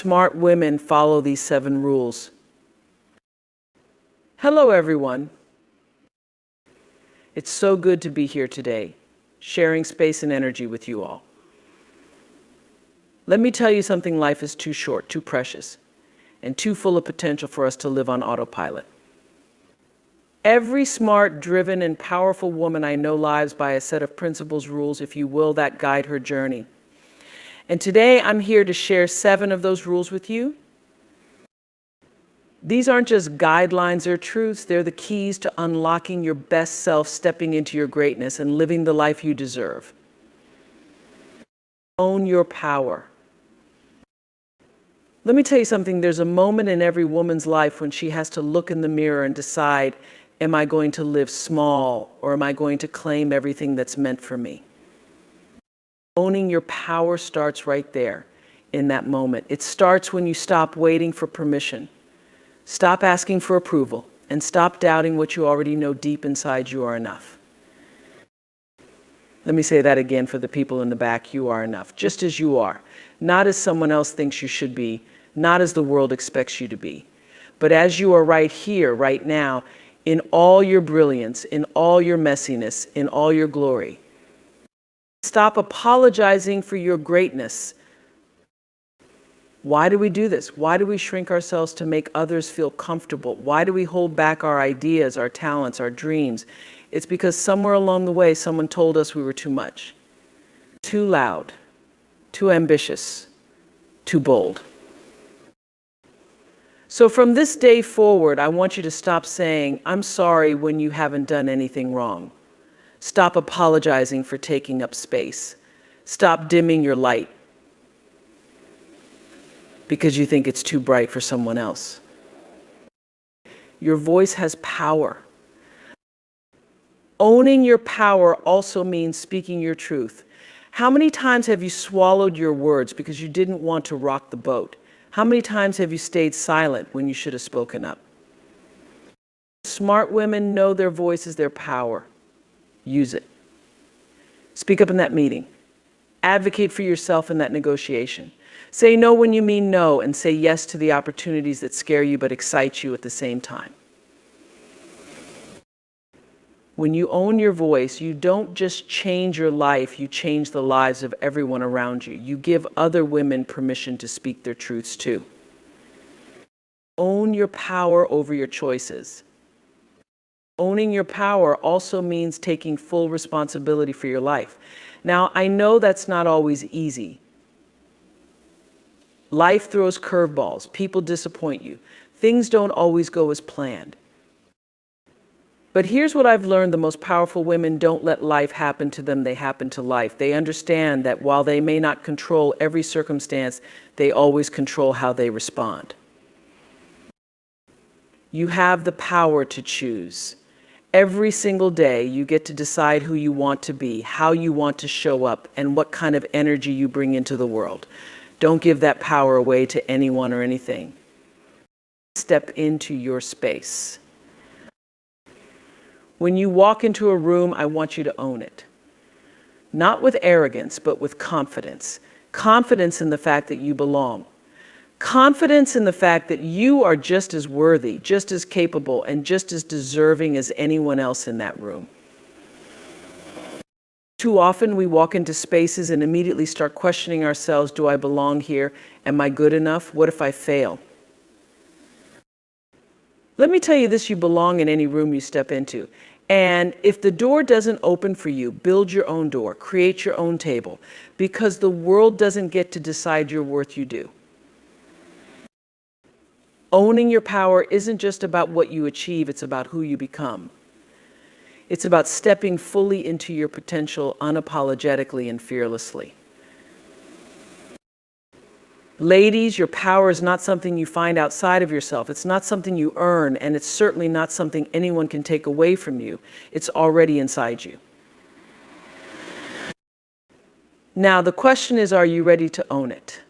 smart women follow these 7 rules. Hello, everyone. It's so good to be here today, sharing space and energy with you all. Let me tell you something: life is too short, too precious, and too full of potential for us to live on autopilot. Every smart, driven, and powerful woman I know lives by a set of principles, rules, if you will, that guide her journey. And today I'm here to share 7 of those rules with you. These aren't just guidelines or truths, they're the keys to unlocking your best self, stepping into your greatness, and living the life you deserve. Own your power. Let me tell you something: there's a moment in every woman's life when she has to look in the mirror and decide, am I going to live small, or am I going to claim everything that's meant for me? Owning your power starts right there, in that moment. It starts when you stop waiting for permission, stop asking for approval, and stop doubting what you already know deep inside: you are enough. Let me say that again for the people in the back: you are enough, just as you are. Not as someone else thinks you should be, not as the world expects you to be, but as you are right here, right now, in all your brilliance, in all your messiness, in all your glory. Stop apologizing for your greatness. Why do we do this? Why do we shrink ourselves to make others feel comfortable? Why do we hold back our ideas, our talents, our dreams? It's because somewhere along the way, someone told us we were too much, too loud, too ambitious, too bold. So from this day forward, I want you to stop saying, I'm sorry, when you haven't done anything wrong. Stop apologizing for taking up space. Stop dimming your light because you think it's too bright for someone else. Your voice has power. Owning your power also means speaking your truth. How many times have you swallowed your words because you didn't want to rock the boat? How many times have you stayed silent when you should have spoken up? Smart women know their voice is their power. Use it. Speak up in that meeting. Advocate for yourself in that negotiation. Say no when you mean no, and say yes to the opportunities that scare you but excite you at the same time. When you own your voice, you don't just change your life, you change the lives of everyone around you. You give other women permission to speak their truths too. Own your power over your choices. Owning your power also means taking full responsibility for your life. Now, I know that's not always easy. Life throws curveballs. People disappoint you. Things don't always go as planned. But here's what I've learned: the most powerful women don't let life happen to them, they happen to life. They understand that while they may not control every circumstance, they always control how they respond. You have the power to choose. Every single day, you get to decide who you want to be, how you want to show up, and what kind of energy you bring into the world. Don't give that power away to anyone or anything. Step into your space. When you walk into a room, I want you to own it. Not with arrogance, but with confidence. Confidence in the fact that you belong. Confidence in the fact that you are just as worthy, just as capable, and just as deserving as anyone else in that room. Too often we walk into spaces and immediately start questioning ourselves: do I belong here? Am I good enough? What if I fail? Let me tell you this: you belong in any room you step into. And if the door doesn't open for you, build your own door, create your own table, because the world doesn't get to decide your worth, you do. Owning your power isn't just about what you achieve, it's about who you become. It's about stepping fully into your potential unapologetically and fearlessly. Ladies, your power is not something you find outside of yourself. It's not something you earn, and it's certainly not something anyone can take away from you. It's already inside you. Now, the question is, are you ready to own it?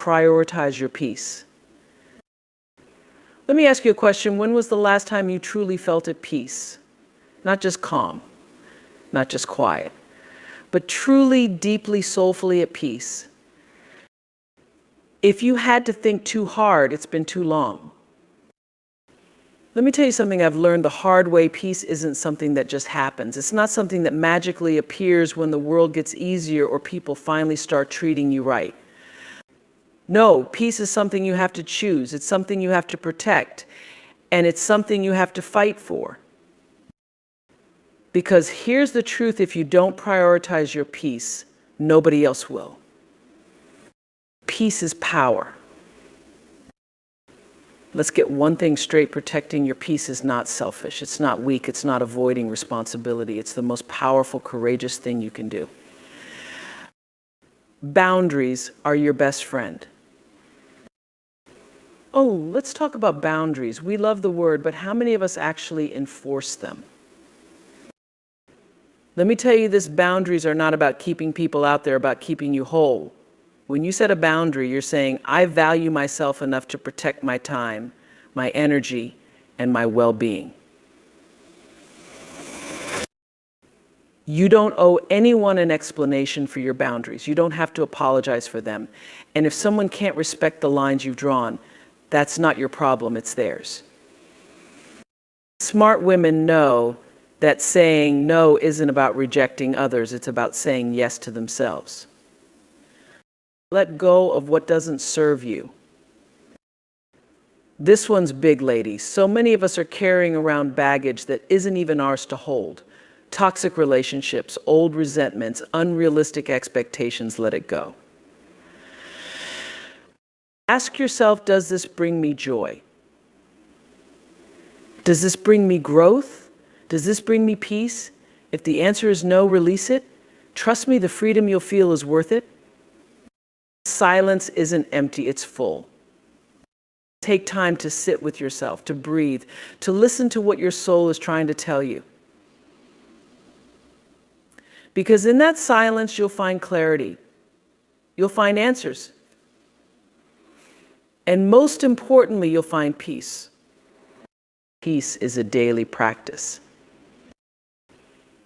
Prioritize your peace. Let me ask you a question. When was the last time you truly felt at peace? Not just calm, not just quiet, but truly, deeply, soulfully at peace. If you had to think too hard, it's been too long. Let me tell you something I've learned the hard way. Peace isn't something that just happens. It's not something that magically appears when the world gets easier or people finally start treating you right. No, peace is something you have to choose. It's something you have to protect. And it's something you have to fight for. Because here's the truth: if you don't prioritize your peace, nobody else will. Peace is power. Let's get one thing straight: protecting your peace is not selfish. It's not weak. It's not avoiding responsibility. It's the most powerful, courageous thing you can do. Boundaries are your best friend. Oh, let's talk about boundaries. We love the word, but how many of us actually enforce them? Let me tell you this: boundaries are not about keeping people out there, about keeping you whole. When you set a boundary, you're saying, I value myself enough to protect my time, my energy, and my well-being. You don't owe anyone an explanation for your boundaries. You don't have to apologize for them. And if someone can't respect the lines you've drawn, that's not your problem, it's theirs. Smart women know that saying no isn't about rejecting others, it's about saying yes to themselves. Let go of what doesn't serve you. This one's big, ladies. So many of us are carrying around baggage that isn't even ours to hold. Toxic relationships, old resentments, unrealistic expectations. Let it go. Ask yourself, does this bring me joy? Does this bring me growth? Does this bring me peace? If the answer is no, release it. Trust me, the freedom you'll feel is worth it. Silence isn't empty, it's full. Take time to sit with yourself, to breathe, to listen to what your soul is trying to tell you. Because in that silence, you'll find clarity. You'll find answers. And most importantly, you'll find peace. Peace is a daily practice.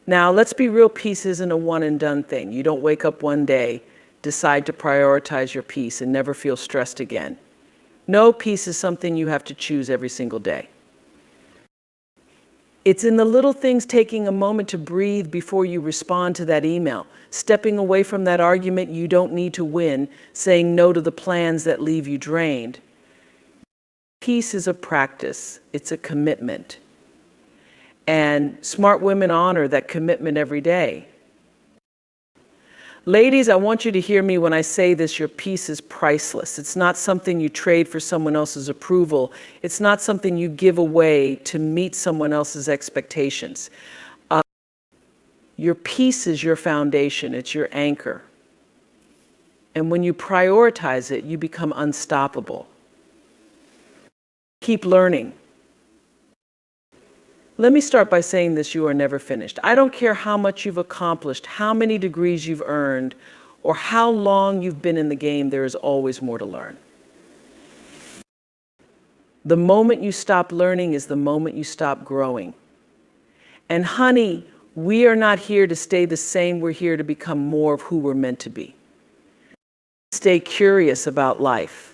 Now, let's be real, peace isn't a one and done thing. You don't wake up one day, decide to prioritize your peace, and never feel stressed again. No, peace is something you have to choose every single day. It's in the little things: taking a moment to breathe before you respond to that email, stepping away from that argument you don't need to win, saying no to the plans that leave you drained. Peace is a practice, it's a commitment. And smart women honor that commitment every day. Ladies, I want you to hear me when I say this: your peace is priceless. It's not something you trade for someone else's approval. It's not something you give away to meet someone else's expectations. Your peace is your foundation. It's your anchor. And when you prioritize it, you become unstoppable. Keep learning. Let me start by saying this: you are never finished. I don't care how much you've accomplished, how many degrees you've earned, or how long you've been in the game, there is always more to learn. The moment you stop learning is the moment you stop growing. And honey, we are not here to stay the same. We're here to become more of who we're meant to be. Stay curious about life.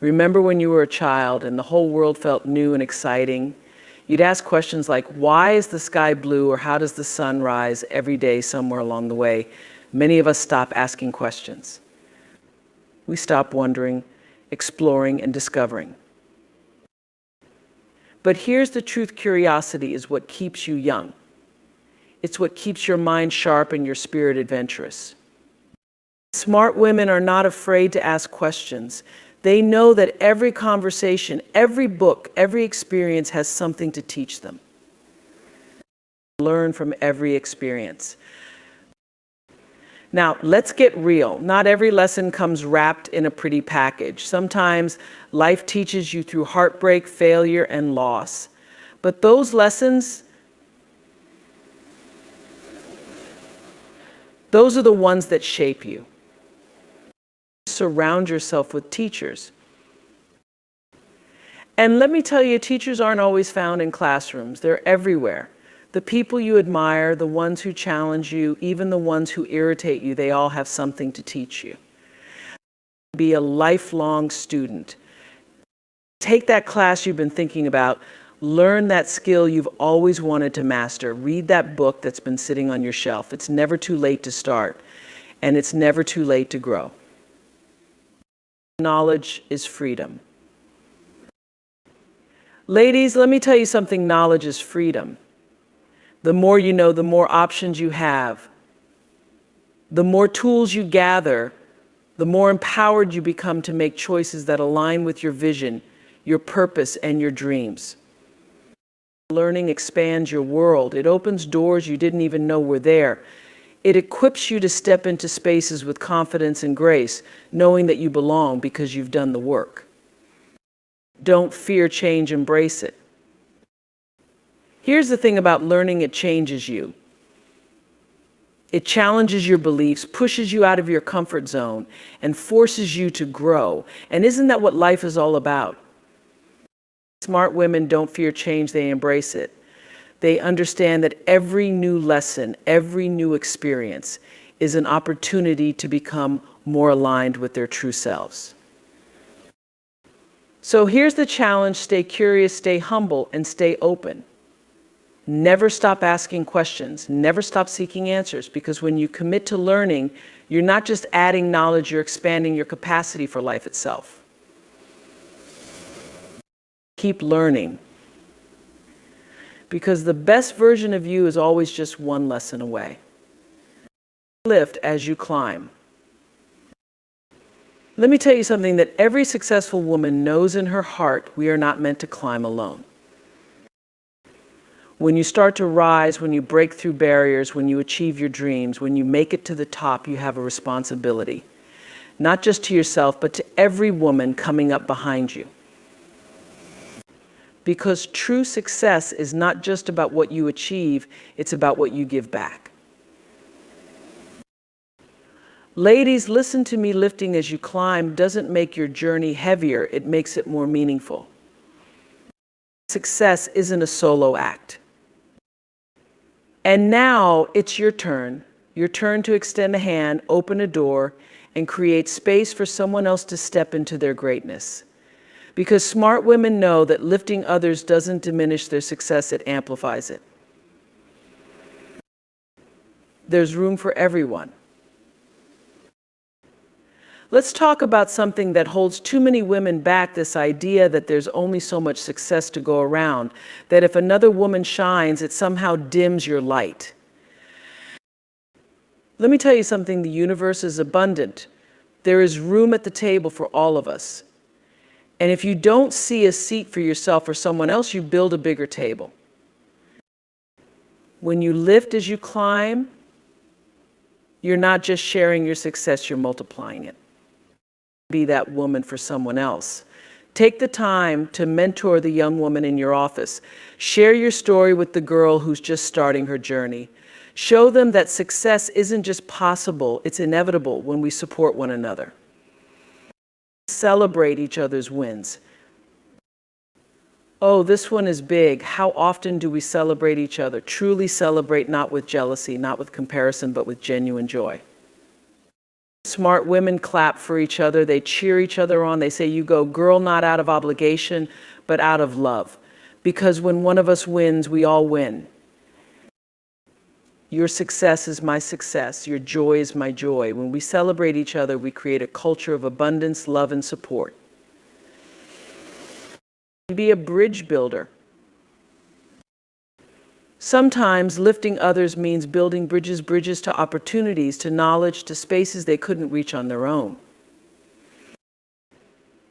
Remember when you were a child and the whole world felt new and exciting? You'd ask questions like, why is the sky blue, or how does the sun rise every day somewhere along the way? Many of us stop asking questions. We stop wondering, exploring, and discovering. But here's the truth: curiosity is what keeps you young. It's what keeps your mind sharp and your spirit adventurous. Smart women are not afraid to ask questions. They know that every conversation, every book, every experience has something to teach them. Learn from every experience. Now, let's get real. Not every lesson comes wrapped in a pretty package. Sometimes life teaches you through heartbreak, failure, and loss. But those lessons, those are the ones that shape you. Surround yourself with teachers. And let me tell you, teachers aren't always found in classrooms. They're everywhere. The people you admire, the ones who challenge you, even the ones who irritate you, they all have something to teach you. Be a lifelong student. Take that class you've been thinking about, learn that skill you've always wanted to master. Read that book that's been sitting on your shelf. It's never too late to start, and it's never too late to grow. Knowledge is freedom. Ladies, let me tell you something, knowledge is freedom. The more you know, the more options you have. The more tools you gather, the more empowered you become to make choices that align with your vision, your purpose, and your dreams. Learning expands your world. It opens doors you didn't even know were there. It equips you to step into spaces with confidence and grace, knowing that you belong because you've done the work. Don't fear change, embrace it. Here's the thing about learning, it changes you. It challenges your beliefs, pushes you out of your comfort zone, and forces you to grow. And isn't that what life is all about? Smart women don't fear change, they embrace it. They understand that every new lesson, every new experience is an opportunity to become more aligned with their true selves. So here's the challenge: stay curious, stay humble, and stay open. Never stop asking questions, never stop seeking answers, because when you commit to learning, you're not just adding knowledge, you're expanding your capacity for life itself. Keep learning, because the best version of you is always just one lesson away. Lift as you climb. Let me tell you something that every successful woman knows in her heart: we are not meant to climb alone. When you start to rise, when you break through barriers, when you achieve your dreams, when you make it to the top, you have a responsibility, not just to yourself, but to every woman coming up behind you. Because true success is not just about what you achieve, it's about what you give back. Ladies, listen to me. Lifting as you climb doesn't make your journey heavier, it makes it more meaningful. Success isn't a solo act. And now it's your turn to extend a hand, open a door, and create space for someone else to step into their greatness. Because smart women know that lifting others doesn't diminish their success, it amplifies it. There's room for everyone. Let's talk about something that holds too many women back, this idea that there's only so much success to go around, that if another woman shines, it somehow dims your light. Let me tell you something, the universe is abundant. There is room at the table for all of us. And if you don't see a seat for yourself or someone else, you build a bigger table. When you lift as you climb, you're not just sharing your success, you're multiplying it. Be that woman for someone else. Take the time to mentor the young woman in your office. Share your story with the girl who's just starting her journey. Show them that success isn't just possible, it's inevitable when we support one another. Celebrate each other's wins. Oh, this one is big. How often do we celebrate each other? Truly celebrate, not with jealousy, not with comparison, but with genuine joy. Smart women clap for each other. They cheer each other on. They say, "You go, girl," not out of obligation, but out of love. Because when one of us wins, we all win. Your success is my success. Your joy is my joy. When we celebrate each other, we create a culture of abundance, love, and support. Be a bridge builder. Sometimes lifting others means building bridges to opportunities, to knowledge, to spaces they couldn't reach on their own.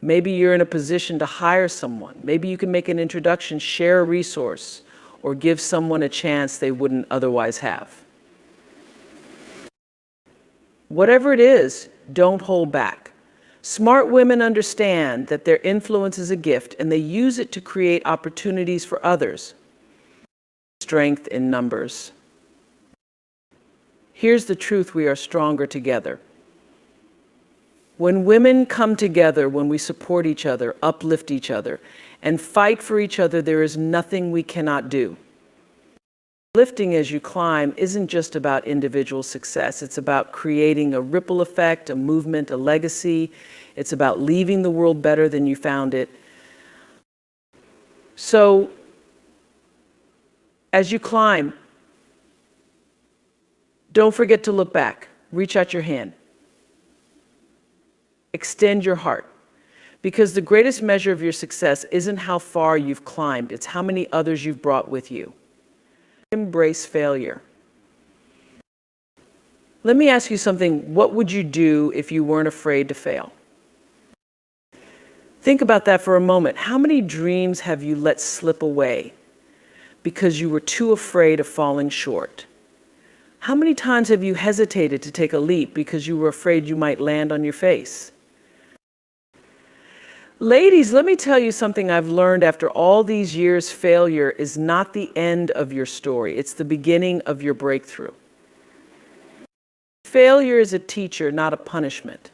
Maybe you're in a position to hire someone. Maybe you can make an introduction, share a resource, or give someone a chance they wouldn't otherwise have. Whatever it is, don't hold back. Smart women understand that their influence is a gift, and they use it to create opportunities for others. Strength in numbers. Here's the truth: we are stronger together. When women come together, when we support each other, uplift each other, and fight for each other, there is nothing we cannot do. Lifting as you climb isn't just about individual success. It's about creating a ripple effect, a movement, a legacy. It's about leaving the world better than you found it. So, as you climb, don't forget to look back. Reach out your hand. Extend your heart. Because the greatest measure of your success isn't how far you've climbed, it's how many others you've brought with you. Embrace failure. Let me ask you something. What would you do if you weren't afraid to fail? Think about that for a moment. How many dreams have you let slip away because you were too afraid of falling short? How many times have you hesitated to take a leap because you were afraid you might land on your face? Ladies, let me tell you something I've learned after all these years. Failure is not the end of your story. It's the beginning of your breakthrough. Failure is a teacher, not a punishment.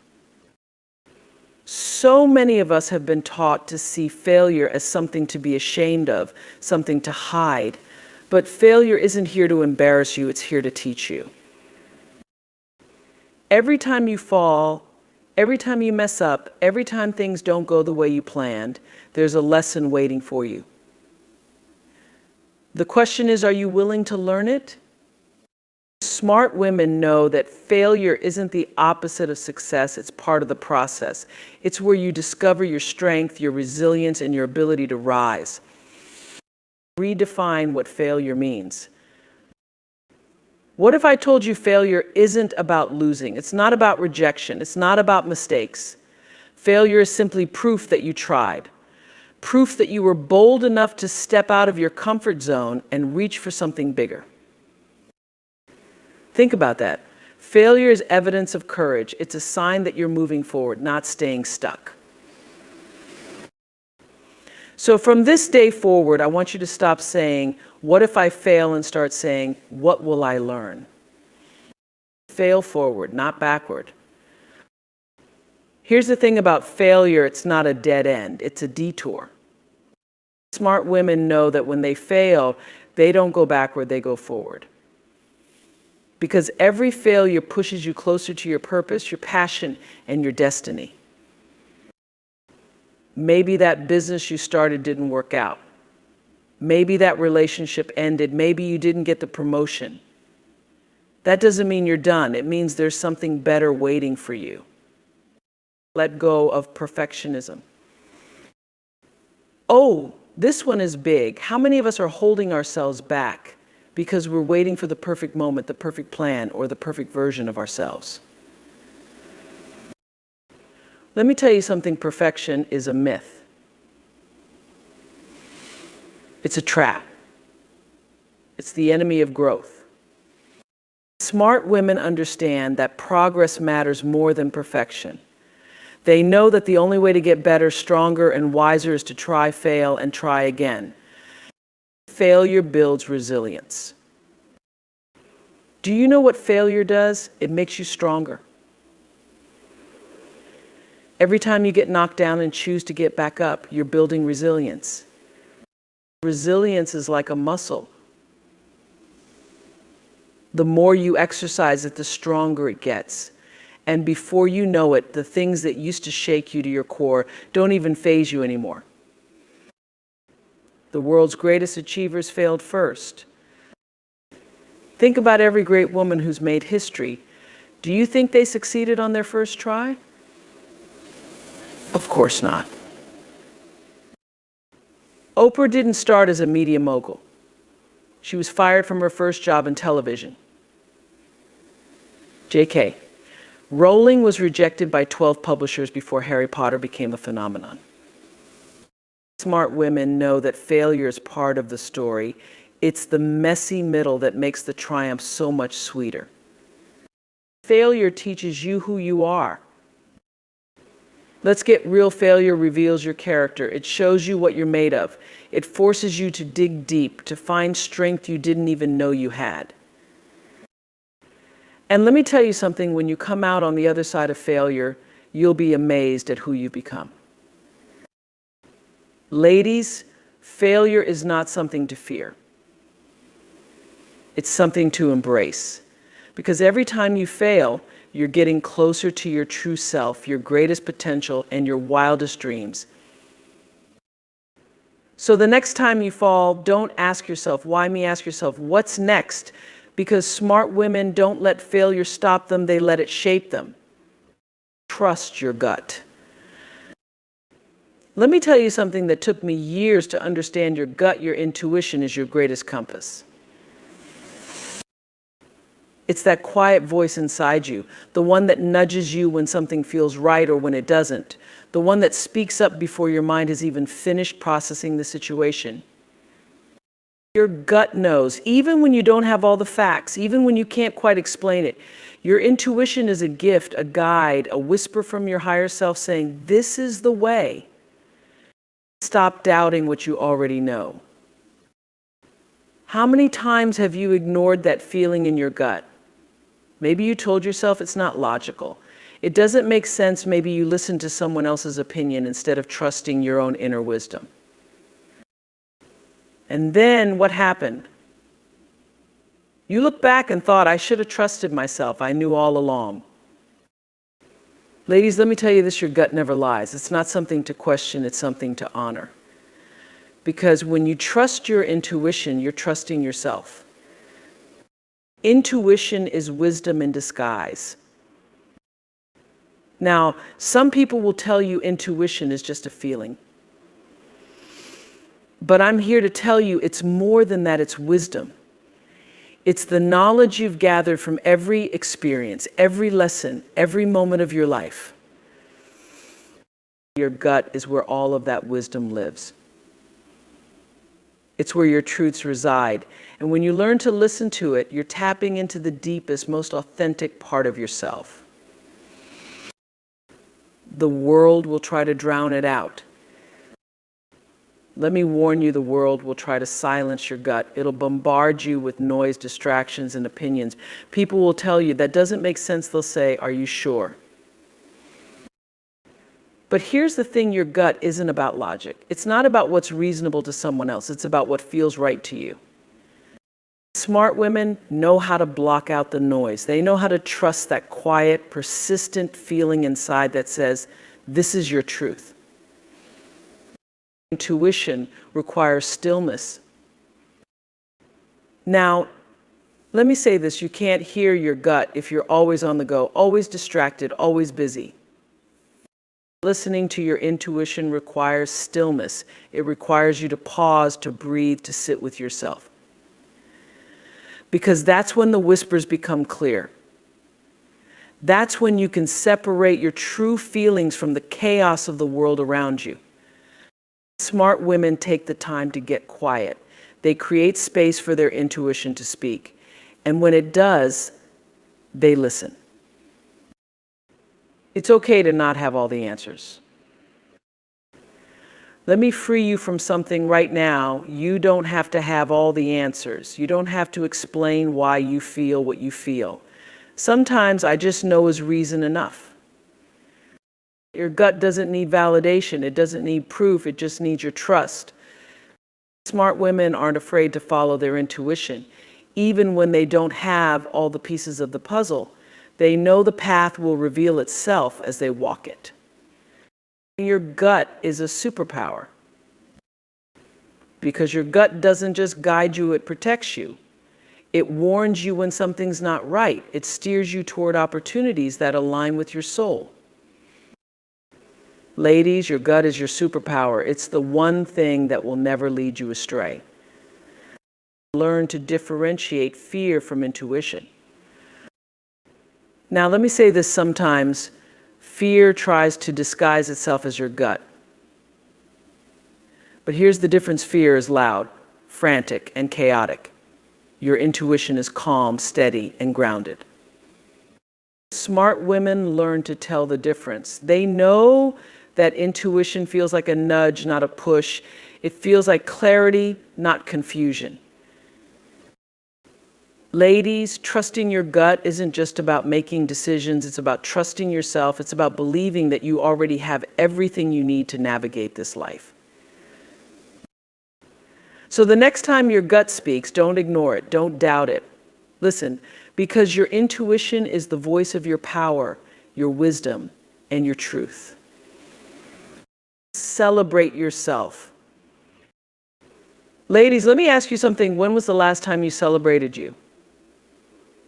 So many of us have been taught to see failure as something to be ashamed of, something to hide. But failure isn't here to embarrass you, it's here to teach you. Every time you fall, every time you mess up, every time things don't go the way you planned, there's a lesson waiting for you. The question is, are you willing to learn it? Smart women know that failure isn't the opposite of success, it's part of the process. It's where you discover your strength, your resilience, and your ability to rise. Redefine what failure means. What if I told you failure isn't about losing? It's not about rejection. It's not about mistakes. Failure is simply proof that you tried. Proof that you were bold enough to step out of your comfort zone and reach for something bigger. Think about that. Failure is evidence of courage. It's a sign that you're moving forward, not staying stuck. So from this day forward, I want you to stop saying, what if I fail, and start saying, what will I learn? Fail forward, not backward. Here's the thing about failure, it's not a dead end, it's a detour. Smart women know that when they fail, they don't go backward, they go forward. Because every failure pushes you closer to your purpose, your passion, and your destiny. Maybe that business you started didn't work out. Maybe that relationship ended. Maybe you didn't get the promotion. That doesn't mean you're done. It means there's something better waiting for you. Let go of perfectionism. Oh, this one is big. How many of us are holding ourselves back because we're waiting for the perfect moment, the perfect plan, or the perfect version of ourselves? Let me tell you something. Perfection is a myth. It's a trap. It's the enemy of growth. Smart women understand that progress matters more than perfection. They know that the only way to get better, stronger, and wiser is to try, fail, and try again. Failure builds resilience. Do you know what failure does? It makes you stronger. Every time you get knocked down and choose to get back up, you're building resilience. Resilience is like a muscle. The more you exercise it, the stronger it gets. And before you know it, the things that used to shake you to your core don't even faze you anymore. The world's greatest achievers failed first. Think about every great woman who's made history. Do you think they succeeded on their first try? Of course not. Oprah didn't start as a media mogul. She was fired from her first job in television. JK. Rowling was rejected by 12 publishers before Harry Potter became a phenomenon. Smart women know that failure is part of the story. It's the messy middle that makes the triumph so much sweeter. Failure teaches you who you are. Let's get real. Failure reveals your character. It shows you what you're made of. It forces you to dig deep, to find strength you didn't even know you had. And let me tell you something, when you come out on the other side of failure, you'll be amazed at who you've become. Ladies, failure is not something to fear. It's something to embrace. Because every time you fail, you're getting closer to your true self, your greatest potential, and your wildest dreams. So the next time you fall, don't ask yourself, why me? Ask yourself, what's next? Because smart women don't let failure stop them, they let it shape them. Trust your gut. Let me tell you something that took me years to understand. Your gut, your intuition is your greatest compass. It's that quiet voice inside you, the one that nudges you when something feels right or when it doesn't, the one that speaks up before your mind has even finished processing the situation. Your gut knows, even when you don't have all the facts, even when you can't quite explain it. Your intuition is a gift, a guide, a whisper from your higher self saying, this is the way. Stop doubting what you already know. How many times have you ignored that feeling in your gut? Maybe you told yourself it's not logical. It doesn't make sense. Maybe you listened to someone else's opinion instead of trusting your own inner wisdom. And then what happened? You look back and thought, I should have trusted myself. I knew all along. Ladies, let me tell you this, your gut never lies. It's not something to question, it's something to honor. Because when you trust your intuition, you're trusting yourself. Intuition is wisdom in disguise. Now, some people will tell you intuition is just a feeling. But I'm here to tell you it's more than that, it's wisdom. It's the knowledge you've gathered from every experience, every lesson, every moment of your life. Your gut is where all of that wisdom lives. It's where your truths reside. And when you learn to listen to it, you're tapping into the deepest, most authentic part of yourself. The world will try to drown it out. Let me warn you, the world will try to silence your gut. It'll bombard you with noise, distractions, and opinions. People will tell you, that doesn't make sense. They'll say, are you sure? But here's the thing, your gut isn't about logic. It's not about what's reasonable to someone else. It's about what feels right to you. Smart women know how to block out the noise. They know how to trust that quiet, persistent feeling inside that says, this is your truth. Intuition requires stillness. Now, let me say this, you can't hear your gut if you're always on the go, always distracted, always busy. Listening to your intuition requires stillness. It requires you to pause, to breathe, to sit with yourself. Because that's when the whispers become clear. That's when you can separate your true feelings from the chaos of the world around you. Smart women take the time to get quiet. They create space for their intuition to speak. And when it does, they listen. It's okay to not have all the answers. Let me free you from something right now. You don't have to have all the answers. You don't have to explain why you feel what you feel. Sometimes I just know is reason enough. Your gut doesn't need validation. It doesn't need proof. It just needs your trust. Smart women aren't afraid to follow their intuition, even when they don't have all the pieces of the puzzle. They know the path will reveal itself as they walk it. Your gut is a superpower. Because your gut doesn't just guide you, it protects you. It warns you when something's not right. It steers you toward opportunities that align with your soul. Ladies, your gut is your superpower. It's the one thing that will never lead you astray. Learn to differentiate fear from intuition. Now, let me say this, sometimes fear tries to disguise itself as your gut. But here's the difference, fear is loud, frantic, and chaotic. Your intuition is calm, steady, and grounded. Smart women learn to tell the difference. They know that intuition feels like a nudge, not a push. It feels like clarity, not confusion. Ladies, trusting your gut isn't just about making decisions. It's about trusting yourself. It's about believing that you already have everything you need to navigate this life. So the next time your gut speaks, don't ignore it, don't doubt it. Listen, because your intuition is the voice of your power, your wisdom, and your truth. Celebrate yourself. Ladies, let me ask you something. When was the last time you celebrated you?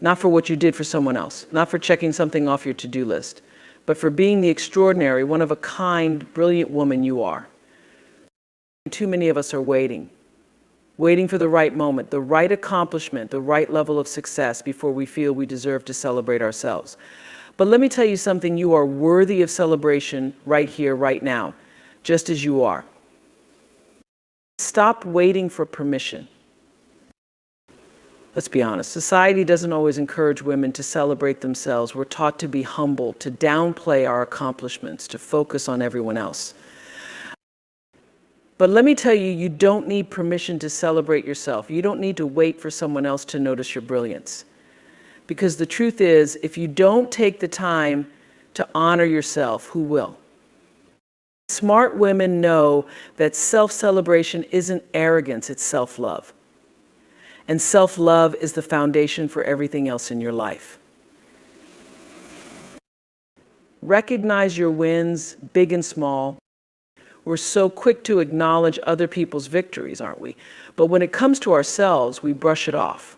Not for what you did for someone else, not for checking something off your to-do list, but for being the extraordinary, one-of-a-kind, brilliant woman you are. Too many of us are waiting for the right moment, the right accomplishment, the right level of success before we feel we deserve to celebrate ourselves. But let me tell you something, you are worthy of celebration right here, right now, just as you are. Stop waiting for permission. Let's be honest, society doesn't always encourage women to celebrate themselves. We're taught to be humble, to downplay our accomplishments, to focus on everyone else. But let me tell you, you don't need permission to celebrate yourself. You don't need to wait for someone else to notice your brilliance. Because the truth is, if you don't take the time to honor yourself, who will? Smart women know that self-celebration isn't arrogance, it's self-love. And self-love is the foundation for everything else in your life. Recognize your wins, big and small. We're so quick to acknowledge other people's victories, aren't we? But when it comes to ourselves, we brush it off.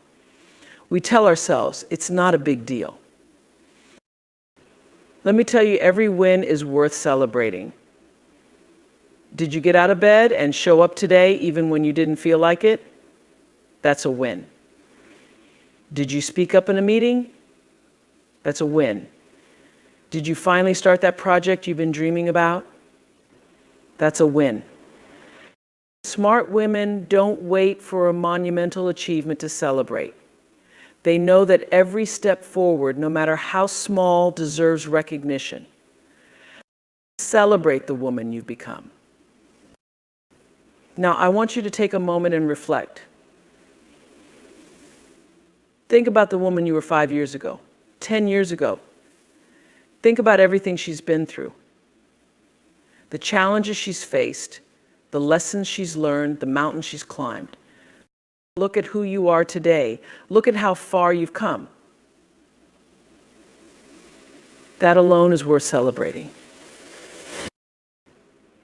We tell ourselves, it's not a big deal. Let me tell you, every win is worth celebrating. Did you get out of bed and show up today even when you didn't feel like it? That's a win. Did you speak up in a meeting? That's a win. Did you finally start that project you've been dreaming about? That's a win. Smart women don't wait for a monumental achievement to celebrate. They know that every step forward, no matter how small, deserves recognition. Celebrate the woman you've become. Now, I want you to take a moment and reflect. Think about the woman you were 5 years ago, 10 years ago. Think about everything she's been through, the challenges she's faced, the lessons she's learned, the mountains she's climbed. Look at who you are today. Look at how far you've come. That alone is worth celebrating.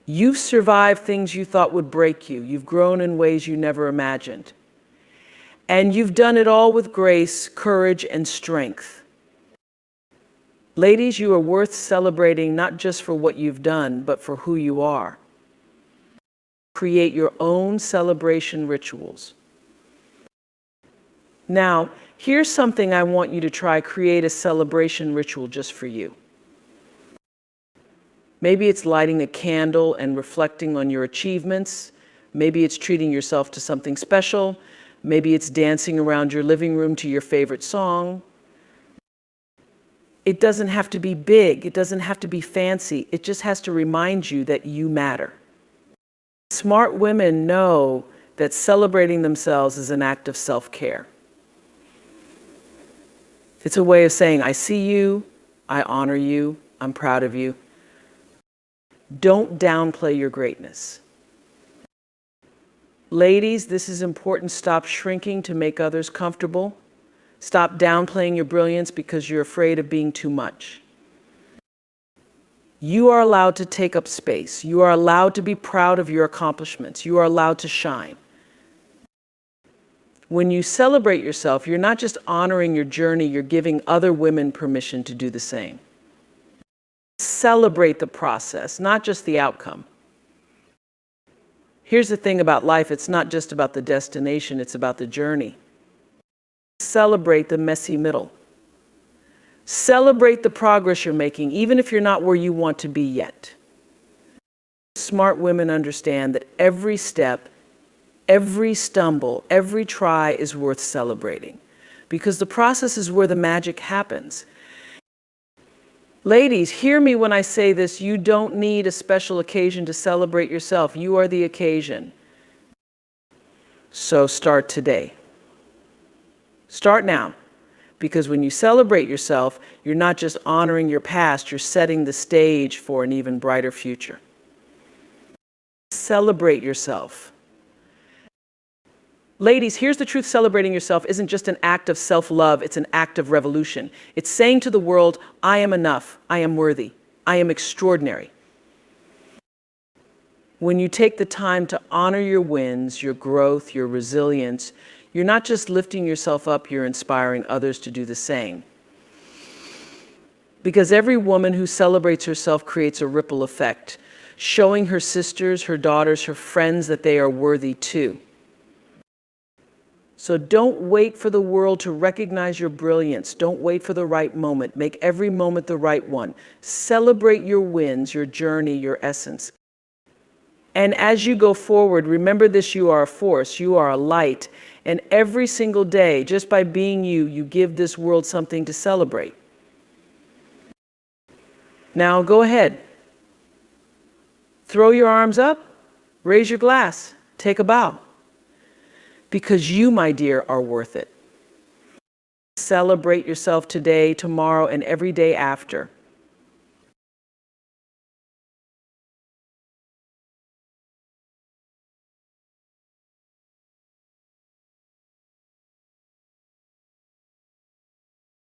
You've survived things you thought would break you. You've grown in ways you never imagined. And you've done it all with grace, courage, and strength. Ladies, you are worth celebrating not just for what you've done, but for who you are. Create your own celebration rituals. Now, here's something I want you to try. Create a celebration ritual just for you. Maybe it's lighting a candle and reflecting on your achievements. Maybe it's treating yourself to something special. Maybe it's dancing around your living room to your favorite song. It doesn't have to be big. It doesn't have to be fancy. It just has to remind you that you matter. Smart women know that celebrating themselves is an act of self-care. It's a way of saying, I see you, I honor you, I'm proud of you. Don't downplay your greatness. Ladies, this is important. Stop shrinking to make others comfortable. Stop downplaying your brilliance because you're afraid of being too much. You are allowed to take up space. You are allowed to be proud of your accomplishments. You are allowed to shine. When you celebrate yourself, you're not just honoring your journey, you're giving other women permission to do the same. Celebrate the process, not just the outcome. Here's the thing about life, it's not just about the destination, it's about the journey. Celebrate the messy middle. Celebrate the progress you're making, even if you're not where you want to be yet. Smart women understand that every step, every stumble, every try is worth celebrating, because the process is where the magic happens. Ladies, hear me when I say this. You don't need a special occasion to celebrate yourself. You are the occasion. So start today. Start now. Because when you celebrate yourself, you're not just honoring your past, you're setting the stage for an even brighter future. Celebrate yourself. Ladies, here's the truth: celebrating yourself isn't just an act of self-love, it's an act of revolution. It's saying to the world, I am enough, I am worthy, I am extraordinary. When you take the time to honor your wins, your growth, your resilience, you're not just lifting yourself up, you're inspiring others to do the same. Because every woman who celebrates herself creates a ripple effect, showing her sisters, her daughters, her friends that they are worthy too. So don't wait for the world to recognize your brilliance. Don't wait for the right moment. Make every moment the right one. Celebrate your wins, your journey, your essence. And as you go forward, remember this: you are a force, you are a light. And every single day, just by being you, you give this world something to celebrate. Now go ahead. Throw your arms up, raise your glass, take a bow. Because you, my dear, are worth it. Celebrate yourself today, tomorrow, and every day after.